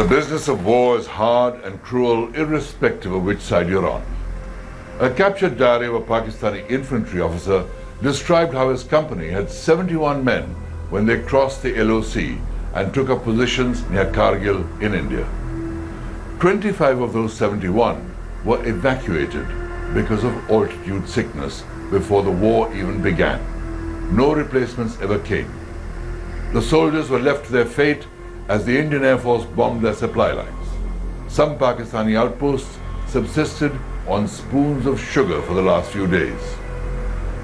The business of war is hard and cruel irrespective of which side you're on. A captured diary of a Pakistani infantry officer described how his company had 71 men when they crossed the LOC and took up positions near Kargil in India. 25 of those 71 were evacuated because of altitude sickness before the war even began. No replacements ever came. The soldiers were left to their fate as the Indian Air Force bombed their supply lines. Some Pakistani outposts subsisted on spoons of sugar for the last few days.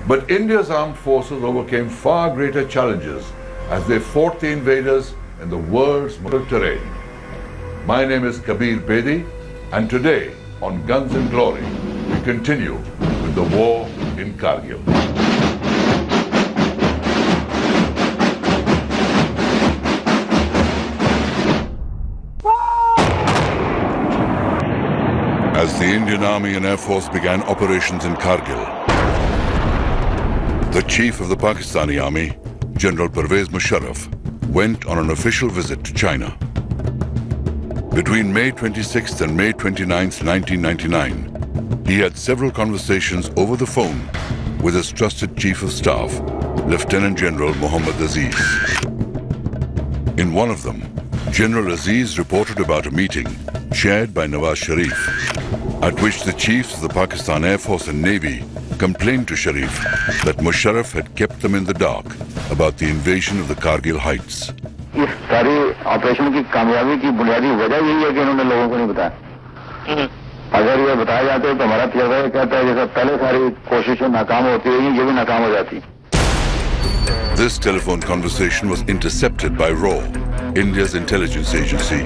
But India's armed forces overcame far greater challenges as they fought the invaders in the world's most terrain. My name is Kabir Bedi, and today on Guns and Glory, we continue with the war in Kargil. As the Indian Army and Air Force began operations in Kargil, the chief of the Pakistani Army, General Pervez Musharraf, went on an official visit to China. Between May 26th and May 29th, 1999, he had several conversations over the phone with his trusted chief of staff, Lieutenant General Muhammad Aziz. In one of them, General Aziz reported about a meeting chaired by Nawaz Sharif, at which the chiefs of the Pakistan Air Force and Navy complained to Sharif that Musharraf had kept them in the dark about the invasion of the Kargil heights. इस सारी operation की कामयाबी की बुनियादी वजह यही है कि इन्होंने लोगों को नहीं बताया। अगर ये बताया जाता तो हमारा तजर्बा ये कहता है जैसे पहले सारी कोशिशें नाकाम होती रही, ये भी नाकाम हो जाती। This telephone conversation was intercepted by RAW, India's intelligence agency,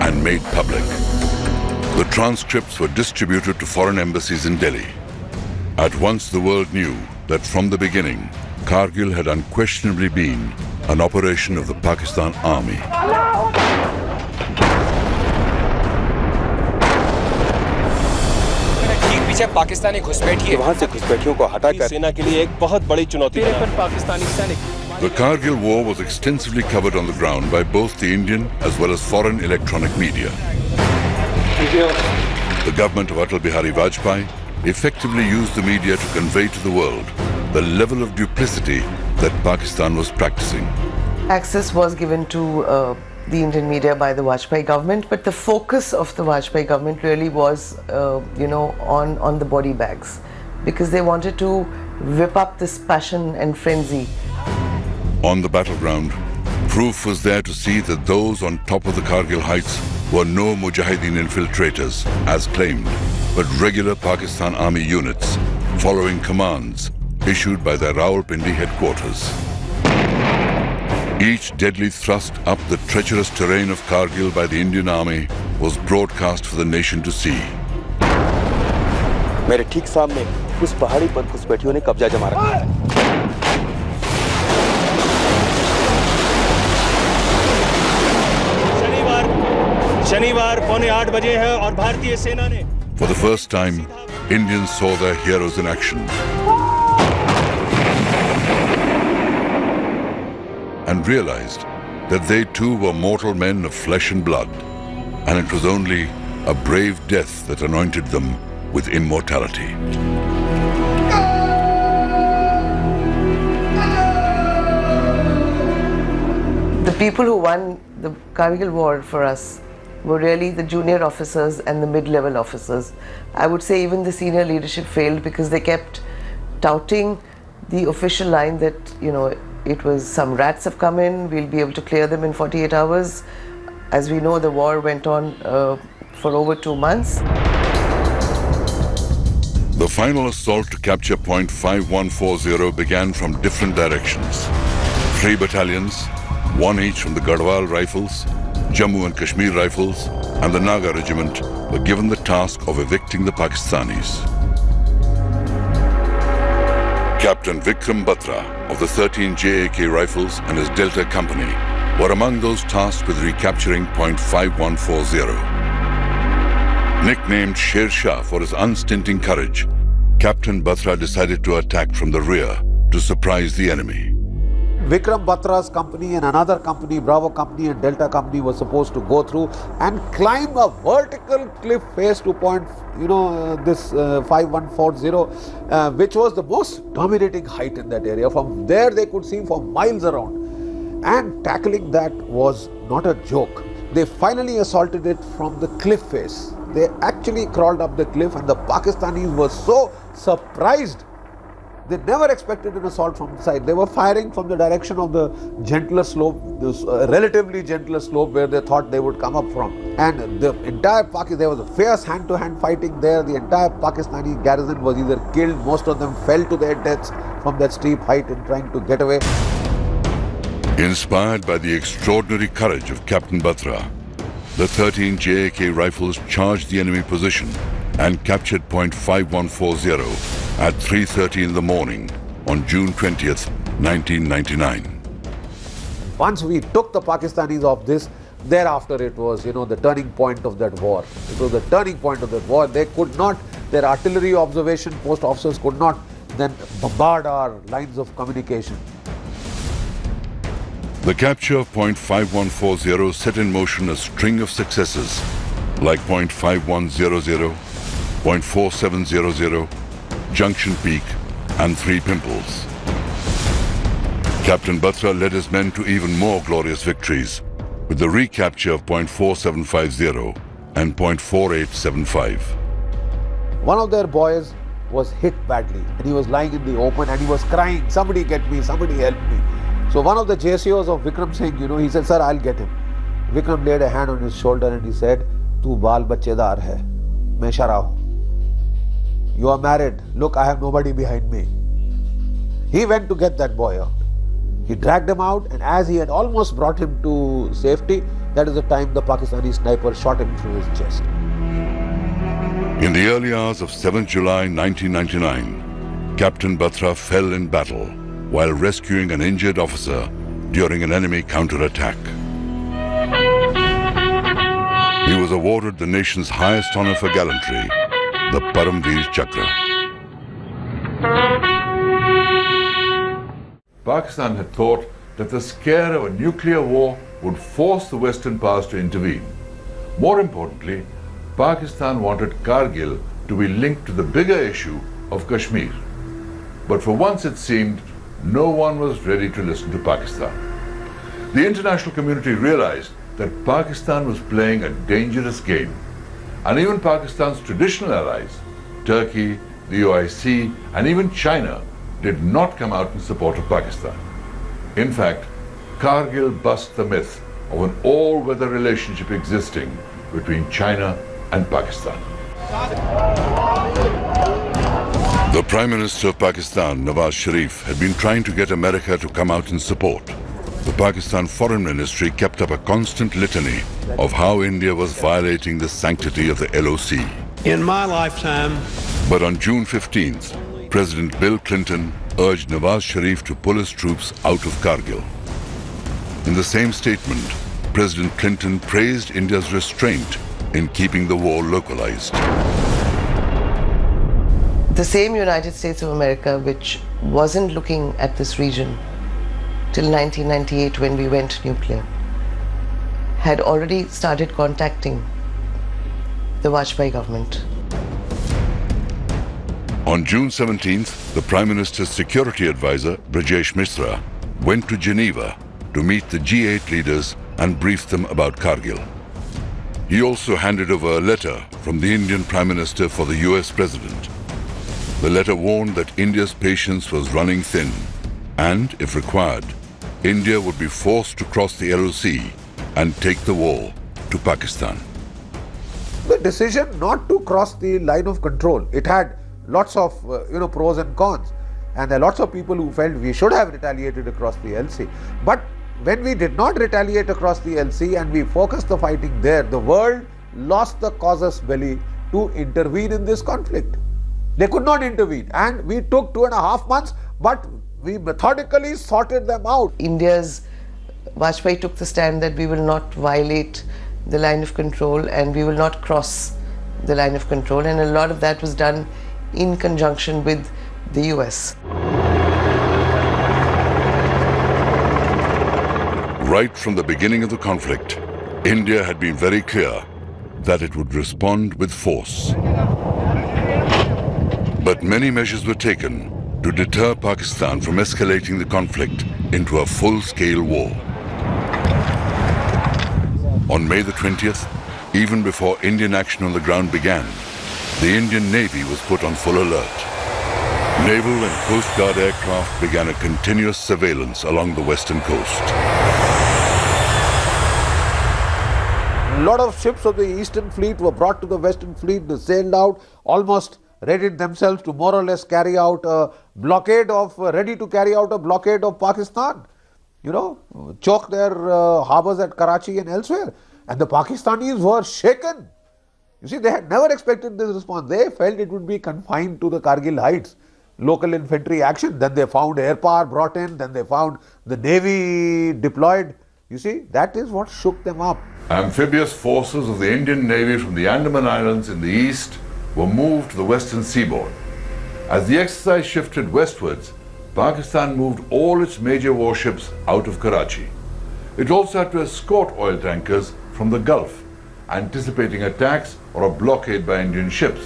and made public. The transcripts were distributed to foreign embassies in Delhi. At once the world knew that from the beginning, Kargil had unquestionably been an operation of the Pakistan Army. ठीक पीछे पाकिस्तानी घुसपैठिए वहां से घुसपैठियों को हटाकर सेना के लिए एक बहुत बड़ी चुनौती है। पाकिस्तानी सैनिक The Kargil War was extensively covered on the ground by both the Indian as well as foreign electronic media. The government of Atal Bihari Vajpayee effectively used the media to convey to the world the level of duplicity that Pakistan was practicing. Access was given to the Indian media by the Vajpayee government, but the focus of the Vajpayee government really was, on the body bags, because they wanted to whip up this passion and frenzy. On the battleground, proof was there to see that those on top of the Kargil heights were no Mujahideen infiltrators, as claimed, but regular Pakistan Army units following commands issued by their Rawalpindi headquarters. Each deadly thrust up the treacherous terrain of Kargil by the Indian Army was broadcast for the nation to see. मेरे ठीक सामने उस पहाड़ी पर घुसपैठियों ने कब्जा जमा रखा है। शनिवार 7:45 बजे है और भारतीय सेना ने For the first time, Indians saw their heroes in action and realized that they too were mortal men of flesh and blood, and it was only a brave death that anointed them with immortality. The people who won the Kargil war for us were really the junior officers and the mid-level officers. I would say even the senior leadership failed because they kept touting the official line that, it was some rats have come in, we'll be able to clear them in 48 hours. As we know, the war went on for over 2 months. The final assault to capture point 5140 began from different directions. 3 battalions, 1 each from the Garhwal Rifles, Jammu and Kashmir Rifles, and the Naga Regiment were given the task of evicting the Pakistanis. Captain Vikram Batra of the 13 JAK Rifles and his Delta Company were among those tasked with recapturing point 5140. Nicknamed Sher Shah for his unstinting courage, Captain Batra decided to attack from the rear to surprise the enemy. Vikram Batra's company and another company, Bravo company and Delta company, was supposed to go through and climb a vertical cliff face to point, this 5140, which was the most dominating height in that area. From there they could see for miles around, and tackling that was not a joke. They finally assaulted it from the cliff face. They actually crawled up the cliff, and the Pakistanis were so surprised. They never expected an assault from the side. They were firing from the direction of the gentler slope, this relatively gentler slope where they thought they would come up from. And the entire there was a fierce hand-to-hand fighting there. The entire Pakistani garrison was either killed, most of them fell to their deaths from that steep height in trying to get away. Inspired by the extraordinary courage of Captain Batra, the 13 JAK rifles charged the enemy position and captured point 5140 at 3:30 in the morning on June 20th, 1999. Once we took the Pakistanis off this, thereafter it was, the turning point of that war. It was the turning point of that war. They could not, their artillery observation post officers could not then bombard our lines of communication. The capture of point 5140 set in motion a string of successes like point 5100, point 4700, Junction Peak and 3 Pimples. Captain Batra led his men to even more glorious victories with the recapture of point 4750 and point 4875. One of their boys was hit badly and he was lying in the open and he was crying, "Somebody get me, somebody help me." So one of the JCOs of Vikram Singh, he said, "Sir, I'll get him." Vikram laid a hand on his shoulder and he said, "Tu baal bachedar hai, main shara hu. You are married. Look, I have nobody behind me." He went to get that boy out. He dragged him out, and as he had almost brought him to safety, that is the time the Pakistani sniper shot him through his chest. In the early hours of 7th July 1999, Captain Batra fell in battle while rescuing an injured officer during an enemy counterattack. He was awarded the nation's highest honor for gallantry, the Paramveer Chakra. Pakistan had thought that the scare of a nuclear war would force the Western powers to intervene. More importantly, Pakistan wanted Kargil to be linked to the bigger issue of Kashmir. But for once it seemed no one was ready to listen to Pakistan. The international community realized that Pakistan was playing a dangerous game, and even Pakistan's traditional allies, Turkey, the OIC, and even China, did not come out in support of Pakistan. In fact, Kargil bust the myth of an all-weather relationship existing between China and Pakistan. The Prime Minister of Pakistan, Nawaz Sharif, had been trying to get America to come out in support. The Pakistan Foreign Ministry kept up a constant litany of how India was violating the sanctity of the LOC. In my lifetime. But on June 15th, President Bill Clinton urged Nawaz Sharif to pull his troops out of Kargil. In the same statement, President Clinton praised India's restraint in keeping the war localized. The same United States of America, which wasn't looking at this region till 1998 when we went nuclear, had already started contacting the Vajpayee government. On June 17th, the Prime Minister's security advisor, Brajesh Mishra, went to Geneva to meet the G8 leaders and brief them about Kargil. He also handed over a letter from the Indian Prime Minister for the US President. The letter warned that India's patience was running thin and, if required, India would be forced to cross the LOC and take the war to Pakistan. The decision not to cross the line of control, it had lots of pros and cons, and there are lots of people who felt we should have retaliated across the LC. But when we did not retaliate across the LC and we focused the fighting there, the world lost the casus belli to intervene in this conflict. They could not intervene, and we took 2.5 months, but we methodically sorted them out. India's Vajpayee took the stand that we will not violate the line of control and we will not cross the line of control, and a lot of that was done in conjunction with the US. Right from the beginning of the conflict, India had been very clear that it would respond with force. But many measures were taken to deter Pakistan from escalating the conflict into a full-scale war. On May the 20th, even before Indian action on the ground began, the Indian Navy was put on full alert. Naval and Coast Guard aircraft began a continuous surveillance along the western coast. A lot of ships of the Eastern Fleet were brought to the Western Fleet. They sailed out, almost readied themselves to more or less carry out a blockade of, ready to carry out a blockade of Pakistan. You know, choke their harbors at Karachi and elsewhere. And the Pakistanis were shaken. You see, they had never expected this response. They felt it would be confined to the Kargil heights. Local infantry action. Then they found air power brought in. Then they found the Navy deployed. You see, that is what shook them up. Amphibious forces of the Indian Navy from the Andaman Islands in the east were moved to the western seaboard. As the exercise shifted westwards, Pakistan moved all its major warships out of Karachi. It also had to escort oil tankers from the Gulf, anticipating attacks or a blockade by Indian ships,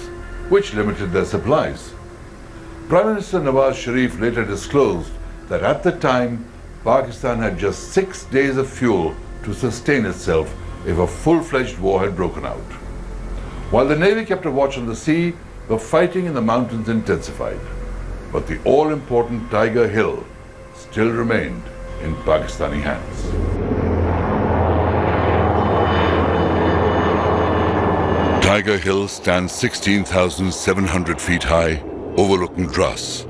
which limited their supplies. Prime Minister Nawaz Sharif later disclosed that at the time, Pakistan had just 6 days of fuel to sustain itself if a full-fledged war had broken out. While the Navy kept a watch on the sea, the fighting in the mountains intensified. But the all-important Tiger Hill still remained in Pakistani hands. Tiger Hill stands 16,700 feet high, overlooking Dras.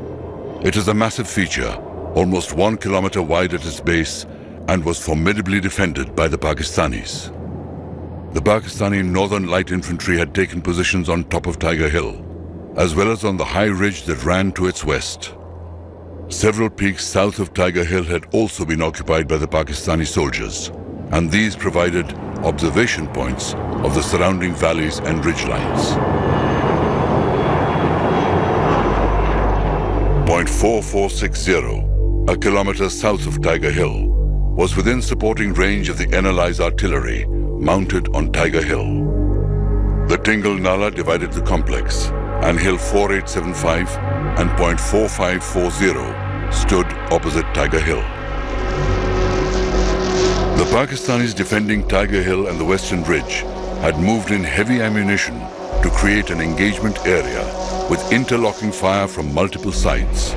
It is a massive feature, almost 1 kilometer wide at its base, and was formidably defended by the Pakistanis. The Pakistani Northern Light Infantry had taken positions on top of Tiger Hill, as well as on the high ridge that ran to its west. Several peaks south of Tiger Hill had also been occupied by the Pakistani soldiers, and these provided observation points of the surrounding valleys and ridgelines. Point 4460, a kilometer south of Tiger Hill, was within supporting range of the NLI's artillery mounted on Tiger Hill. The Tingle Nala divided the complex, and Hill 4875 and Point 4540 stood opposite Tiger Hill. The Pakistanis defending Tiger Hill and the Western Ridge had moved in heavy ammunition to create an engagement area with interlocking fire from multiple sides.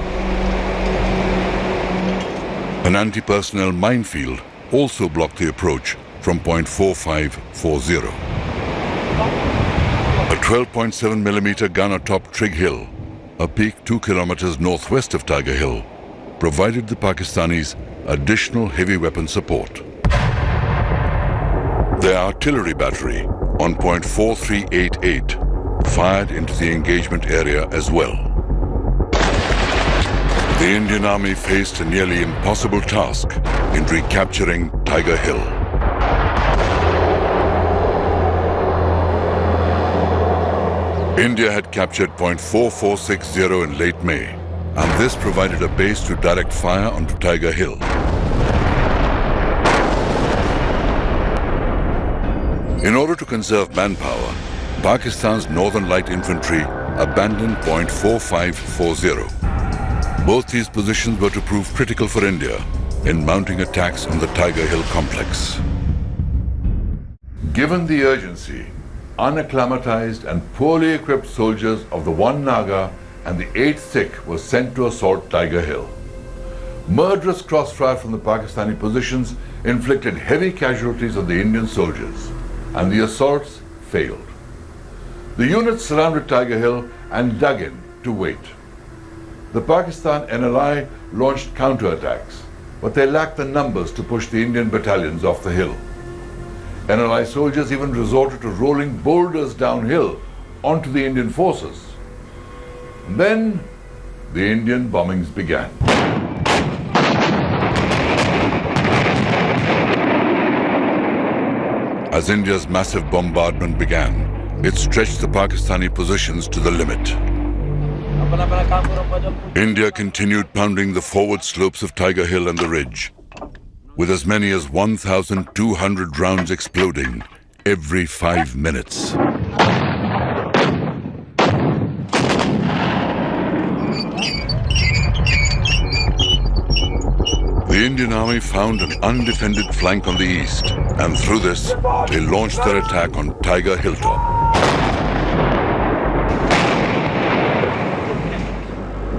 An anti-personnel minefield also blocked the approach from Point 4540. A 12.7mm gun atop Trig Hill, a peak 2 kilometers northwest of Tiger Hill, provided the Pakistanis additional heavy weapon support. Their artillery battery on Point 4388 fired into the engagement area as well. The Indian Army faced a nearly impossible task in recapturing Tiger Hill. India had captured Point 4460 in late May, and this provided a base to direct fire onto Tiger Hill. In order to conserve manpower, Pakistan's Northern Light Infantry abandoned Point 4540. Both these positions were to prove critical for India in mounting attacks on the Tiger Hill complex. Given the urgency, unacclimatized and poorly equipped soldiers of the 1 Naga and the 8th Sikh were sent to assault Tiger Hill. Murderous crossfire from the Pakistani positions inflicted heavy casualties on the Indian soldiers, and the assaults failed. The units surrounded Tiger Hill and dug in to wait. The Pakistan NLI launched counterattacks, but they lacked the numbers to push the Indian battalions off the hill. NLI soldiers even resorted to rolling boulders downhill onto the Indian forces. And then the Indian bombings began. As India's massive bombardment began, it stretched the Pakistani positions to the limit. India continued pounding the forward slopes of Tiger Hill and the ridge. with as many as 1,200 rounds exploding every 5 minutes. The Indian Army found an undefended flank on the east, and through this, they launched their attack on Tiger Hilltop.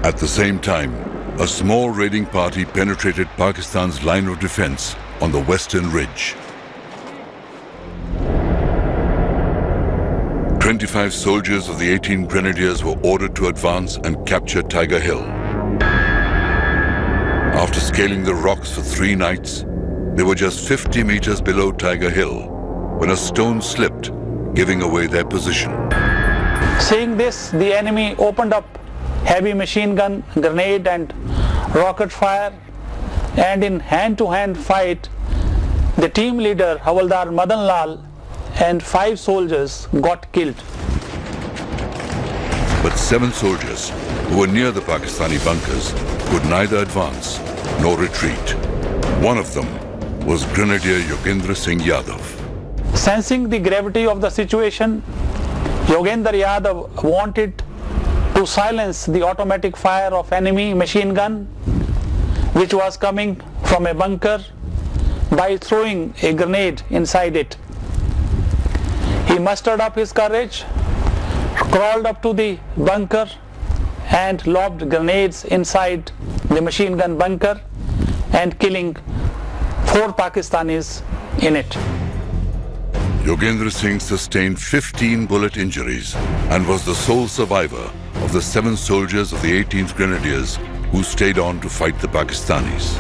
At the same time, a small raiding party penetrated Pakistan's line of defense on the western ridge. 25 soldiers of the 18 Grenadiers were ordered to advance and capture Tiger Hill. After scaling the rocks for 3 nights, they were just 50 meters below Tiger Hill when a stone slipped, giving away their position. Seeing this, the enemy opened up heavy machine gun, grenade and rocket fire, and in hand-to-hand fight, the team leader Havaldar Madan Lal and 5 soldiers got killed. But 7 soldiers who were near the Pakistani bunkers could neither advance nor retreat. One of them was Grenadier Yogendra Singh Yadav. Sensing the gravity of the situation, Yogendra Yadav wanted to silence the automatic fire of enemy machine gun which was coming from a bunker by throwing a grenade inside it. He mustered up his courage, crawled up to the bunker and lobbed grenades inside the machine gun bunker and killing 4 Pakistanis in it. Yogendra Singh sustained 15 bullet injuries and was the sole survivor of the 7 soldiers of the 18th Grenadiers who stayed on to fight the Pakistanis.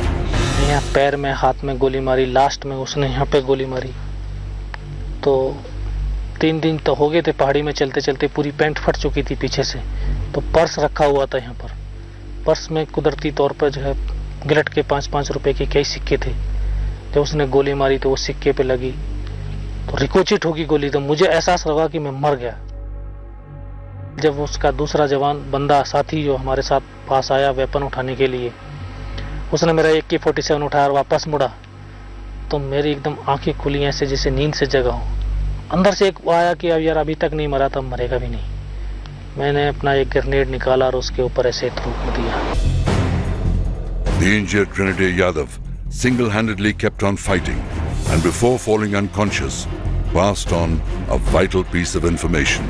यहाँ पैर में हाथ में गोली मारी, last में उसने यहाँ पे गोली मारी। तो 3 दिन तो हो गए थे पहाड़ी में चलते चलते, पूरी पैंट फट चुकी थी पीछे से। तो पर्स रखा हुआ था यहाँ पर, पर्स में कुदरती तौर पर जो है गिलट के 5-5 रुपए के कई सिक्के थे। जब उसने गोली मारी तो वो सिक्के पे लगी तो रिकोचिट होगी गोली, तो मुझे एहसास लगा कि मैं मर गया। जब उसका दूसरा जवान बंदा साथी जो हमारे साथ पास आया वेपन उठाने के लिए, उसने मेरा AK-47 उठाया और वापस मुड़ा, तो मेरी एकदम आंखें खुली ऐसे जैसे नींद से जगा हूँ। अंदर से एक आया कि अब यार अभी तक नहीं मरा तब मरेगा भी नहीं। मैंने अपना एक ग्रेनेड निकाला और उसके ऊपर ऐसे थूक दिया। The injured Grenadier Yadav single-handedly kept on fighting and before falling unconscious passed on a vital piece of information.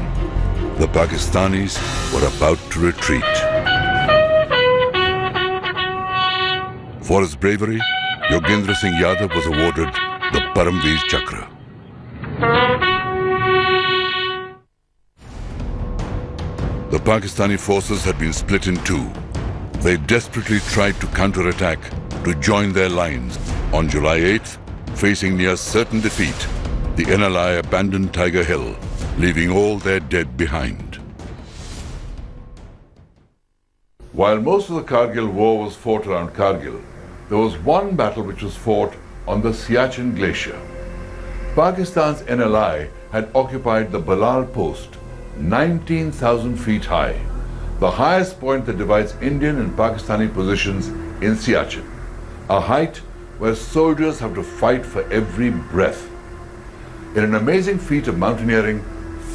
The Pakistanis were about to retreat. For his bravery, Yogendra Singh Yadav was awarded the Paramveer Chakra. The Pakistani forces had been split in 2. They desperately tried to counterattack to join their lines. On July 8th, facing near certain defeat, the NLI abandoned Tiger Hill, leaving all their dead behind. While most of the Kargil war was fought around Kargil, there was one battle which was fought on the Siachen Glacier. Pakistan's NLI had occupied the Balal post, 19,000 feet high, the highest point that divides Indian and Pakistani positions in Siachen, a height where soldiers have to fight for every breath. In an amazing feat of mountaineering,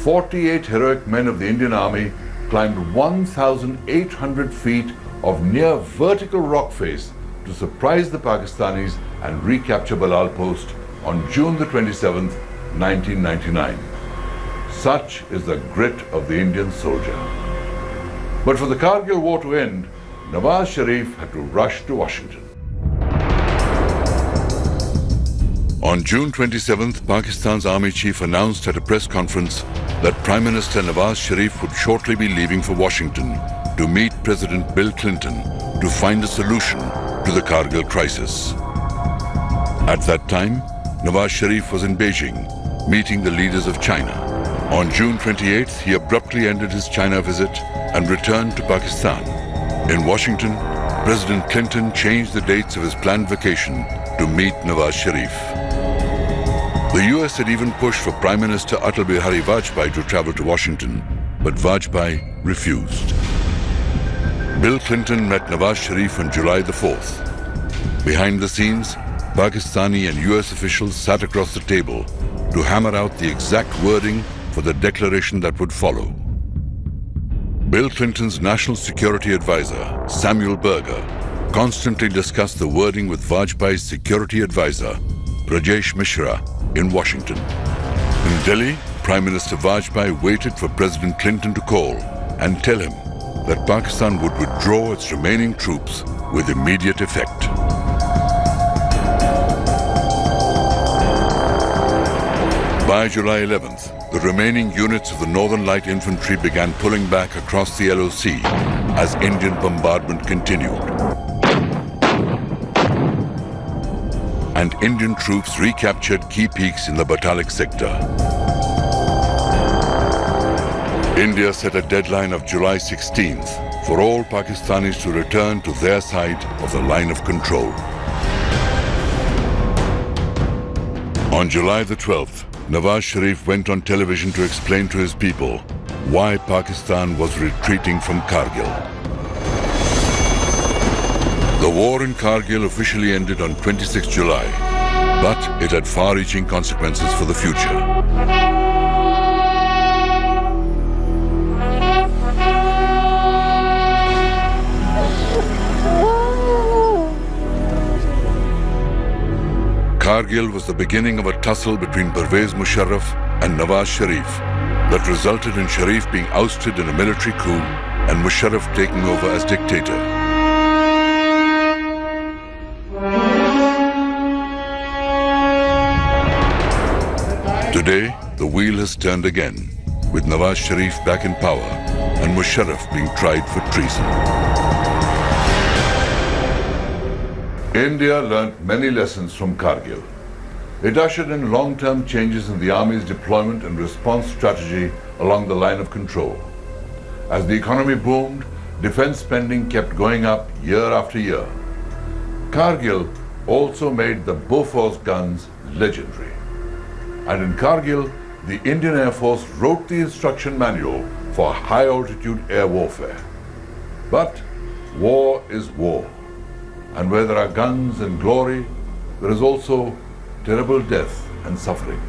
48 heroic men of the Indian Army climbed 1,800 feet of near vertical rock face to surprise the Pakistanis and recapture Balal post on June the 27th, 1999. Such is the grit of the Indian soldier. But for the Kargil war to end, Nawaz Sharif had to rush to Washington. On June 27th, Pakistan's army chief announced at a press conference that Prime Minister Nawaz Sharif would shortly be leaving for Washington to meet President Bill Clinton to find a solution to the Kargil crisis. At that time, Nawaz Sharif was in Beijing, meeting the leaders of China. On June 28th, he abruptly ended his China visit and returned to Pakistan. In Washington, President Clinton changed the dates of his planned vacation to meet Nawaz Sharif. The US had even pushed for Prime Minister Atal Bihari Vajpayee to travel to Washington, but Vajpayee refused. Bill Clinton met Nawaz Sharif on July the 4th. Behind the scenes, Pakistani and US officials sat across the table to hammer out the exact wording for the declaration that would follow. Bill Clinton's national security advisor, Samuel Berger, constantly discussed the wording with Vajpayee's security advisor, Rajesh Mishra, in Washington. In Delhi, Prime Minister Vajpayee waited for President Clinton to call and tell him that Pakistan would withdraw its remaining troops with immediate effect. By July 11th, the remaining units of the Northern Light Infantry began pulling back across the LOC as Indian bombardment continued. And Indian troops recaptured key peaks in the Batalik sector. India set a deadline of July 16th for all Pakistanis to return to their side of the line of control. On July the 12th, Nawaz Sharif went on television to explain to his people why Pakistan was retreating from Kargil. The war in Kargil officially ended on 26 July, but it had far-reaching consequences for the future. Kargil was the beginning of a tussle between Pervez Musharraf and Nawaz Sharif that resulted in Sharif being ousted in a military coup and Musharraf taking over as dictator. Today, the wheel has turned again, with Nawaz Sharif back in power and Musharraf being tried for treason. India learnt many lessons from Kargil. It ushered in long-term changes in the army's deployment and response strategy along the line of control. As the economy boomed, defense spending kept going up year after year. Kargil also made the Bofors guns legendary. And in Kargil, the Indian Air Force wrote the instruction manual for high-altitude air warfare. But war is war. And where there are guns and glory, there is also terrible death and suffering.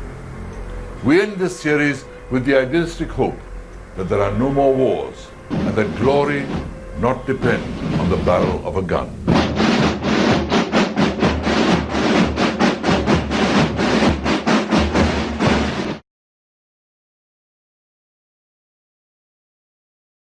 We end this series with the idealistic hope that there are no more wars and that glory not depend on the barrel of a gun.